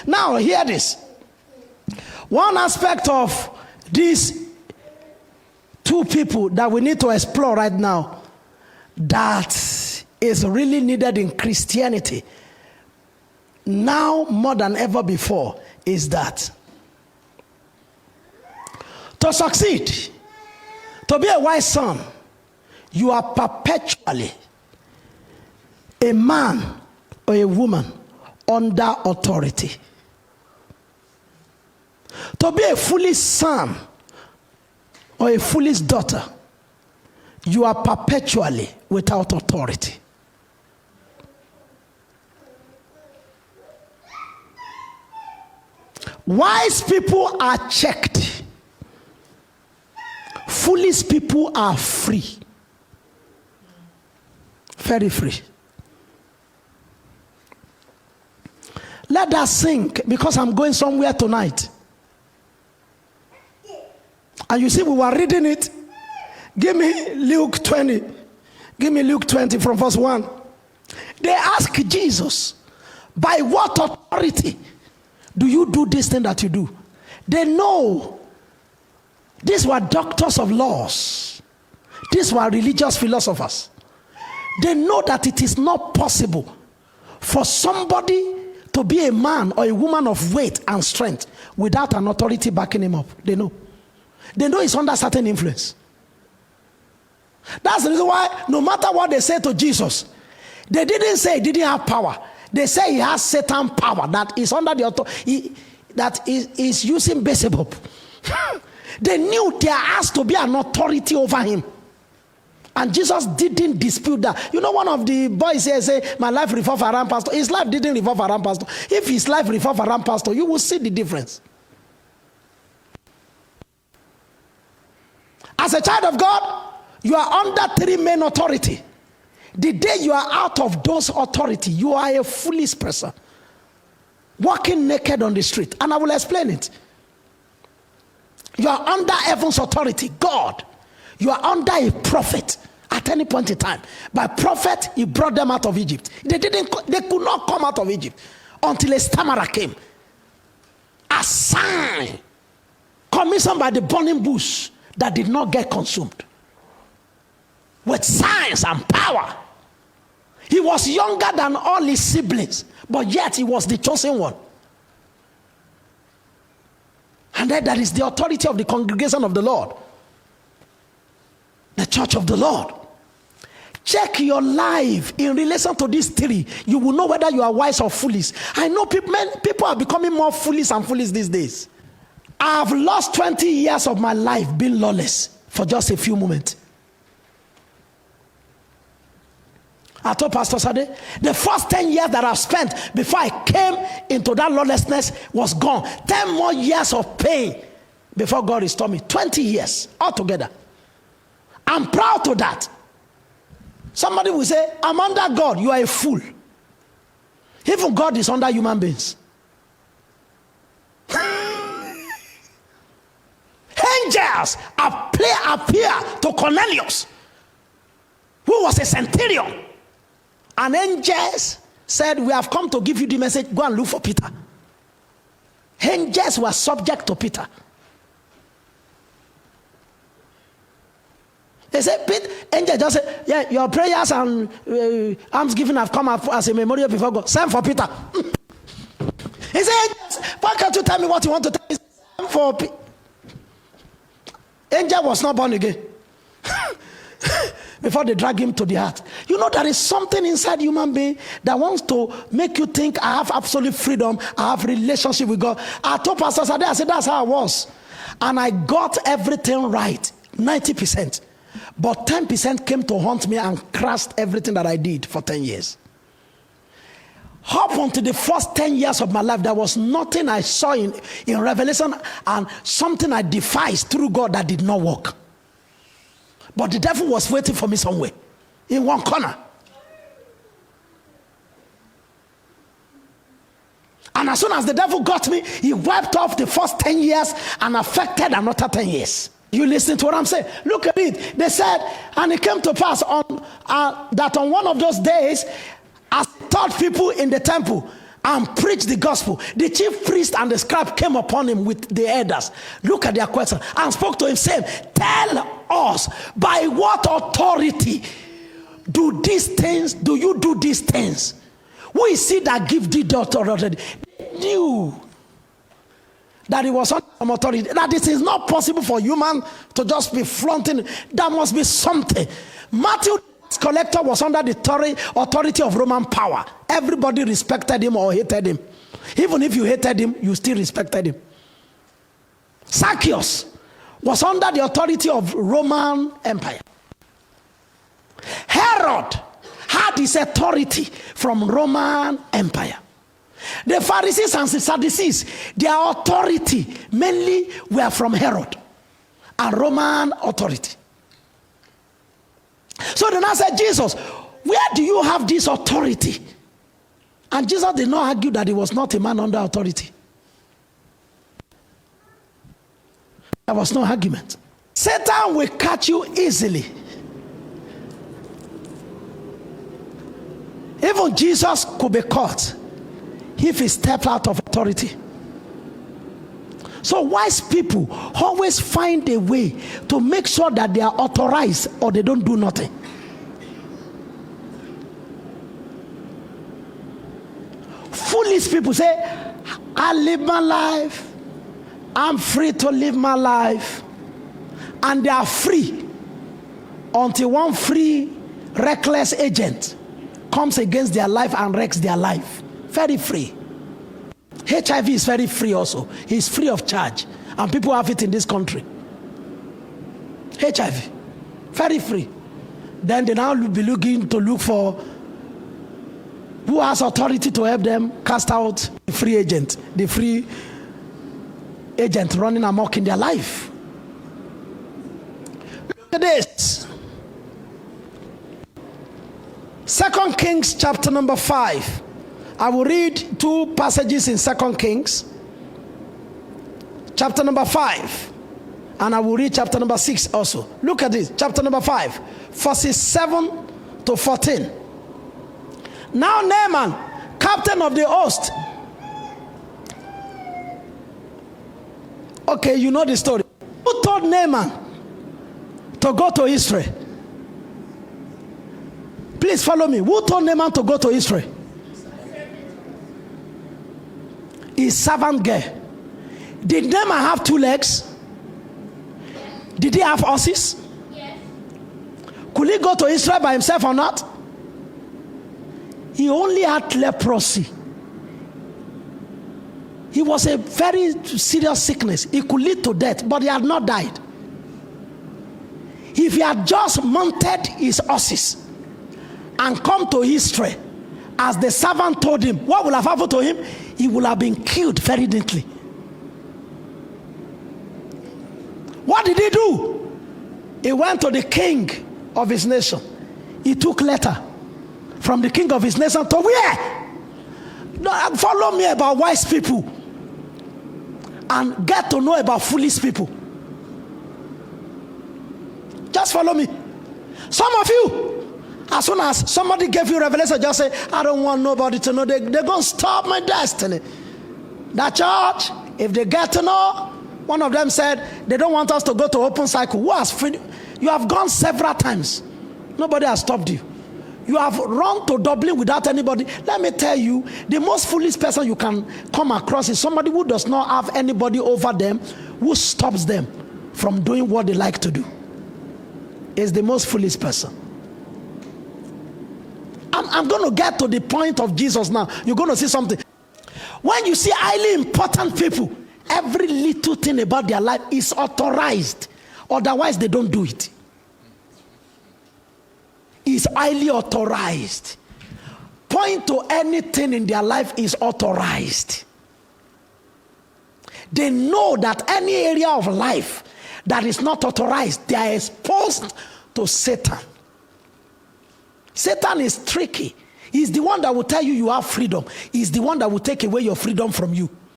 Now, hear this. One aspect of these two people that we need to explore right now that is really needed in Christianity now more than ever before is that to succeed, to be a wise son, you are perpetually a man or a woman under authority. To be a foolish son or a foolish daughter, you are perpetually without authority. Wise people are checked. Foolish people are free. Very free. Let that sink, because I'm going somewhere tonight. And you see, we were reading it. Give me Luke 20. Give me Luke 20 from verse 1. They ask Jesus, by what authority do you do this thing that you do? They know. These were doctors of laws. These were religious philosophers. They know that it is not possible for somebody to be a man or a woman of weight and strength without an authority backing him up. They know. They know he's under certain influence. That's the reason why no matter what they say to Jesus, they didn't say he didn't have power. They say he has Satan power that is under the authority, that is using Beelzebub. They knew there has to be an authority over him. And Jesus didn't dispute that. You know, one of the boys here say, my life revolves around pastor. His life didn't revolve around pastor. If his life revolves around pastor, you will see the difference. As a child of God, you are under three main authority. The day you are out of those authority, you are a foolish person. Walking naked on the street. And I will explain it. You are under heaven's authority, God. You are under a prophet at any point in time. By prophet, he brought them out of Egypt. They could not come out of Egypt until a stammerer came. A sign commissioned by the burning bush that did not get consumed. With signs and power. He was younger than all his siblings, but yet he was the chosen one. And then that is the authority of the congregation of the Lord. The church of the Lord. Check your life in relation to these three. You will know whether you are wise or foolish. I know people are becoming more foolish and foolish these days. I have lost 20 years of my life being lawless for just a few moments. I told Pastor Sade, the first 10 years that I've spent before I came into that lawlessness was gone. 10 more years of pain before God restored me. 20 years altogether. I'm proud of that. Somebody will say, I'm under God. You are a fool. Even God is under human beings. Angels appear to Cornelius, who was a centurion. And angels said, we have come to give you the message. Go and look for Peter. Angels were subject to Peter. They said, angel just said, yeah, your prayers and almsgiving have come up as a memorial before God. Send for Peter. He said, why can't you tell me what you want to tell me? Send for Peter. Angel was not born again. Before they drag him to the heart. You know, there is something inside human being that wants to make you think I have absolute freedom, I have relationship with God. I told Pastor Sade, I said that's how I was. And I got everything right, 90%. But 10% came to haunt me and crushed everything that I did for 10 years. Up until the first 10 years of my life, there was nothing I saw in Revelation and something I devised through God that did not work. But the devil was waiting for me somewhere, in one corner. And as soon as the devil got me, he wiped off the first 10 years and affected another 10 years. You listen to what I'm saying? Look at it. They said, and it came to pass that on one of those days, as he taught people in the temple, and preached the gospel, the chief priest and the scribe came upon him with the elders. Look at their question and spoke to him, saying, tell us, by what authority do you do these things? Who is it that give thee the authority? They knew that it was not some authority, that it is not possible for human to just be flaunting. There must be something. Matthew collector was under the authority of Roman power. Everybody respected him or hated him. Even if you hated him, you still respected him. Zacchaeus was under the authority of Roman Empire. Herod had his authority from Roman Empire. The Pharisees and the Sadducees, their authority mainly were from Herod and Roman authority. So then I said, Jesus, where do you have this authority? And Jesus did not argue that he was not a man under authority. There was no argument. Satan will catch you easily. Even Jesus could be caught if he stepped out of authority. So wise people always find a way to make sure that they are authorized or they don't do nothing. Foolish people say, I live my life, I'm free to live my life, and they are free until one free reckless agent comes against their life and wrecks their life. Very free. HIV is very free also. It's free of charge. And people have it in this country. HIV. Very free. Then they now be looking to look for who has authority to help them cast out the free agent. The free agent running amok in their life. Look at this. 2 Kings chapter number 5. I will read two passages in 2 Kings, chapter number 5, and I will read chapter number 6 also. Look at this, chapter number 5, verses 7 to 14. Now Naaman, captain of the host. Okay, you know the story. Who told Naaman to go to Israel? Please follow me. Who told Naaman to go to Israel? His servant girl. Did Naaman have 2 legs? Did he have horses? Yes. Could he go to Israel by himself or not? He only had leprosy. He was a very serious sickness. It could lead to death, but he had not died. If he had just mounted his horses and come to Israel, as the servant told him, what would have happened to him? He would have been killed very neatly. What did he do? He went to the king of his nation. He took letter from the king of his nation to where? No, follow me about wise people and get to know about foolish people. Just follow me. Some of you, as soon as somebody gave you revelation, just say, I don't want nobody to know. They're going to stop my destiny. That church, if they get to know, one of them said, they don't want us to go to open cycle. Who has finished? You have gone several times. Nobody has stopped you. You have run to Dublin without anybody. Let me tell you, the most foolish person you can come across is somebody who does not have anybody over them, who stops them from doing what they like to do. Is the most foolish person. I'm going to get to the point of Jesus now. You're going to see something. When you see highly important people, every little thing about their life is authorized. Otherwise, they don't do it. It's highly authorized. Point to anything in their life is authorized. They know that any area of life that is not authorized, they are exposed to Satan. Satan is tricky. He's the one that will tell you you have freedom. He's the one that will take away your freedom from you.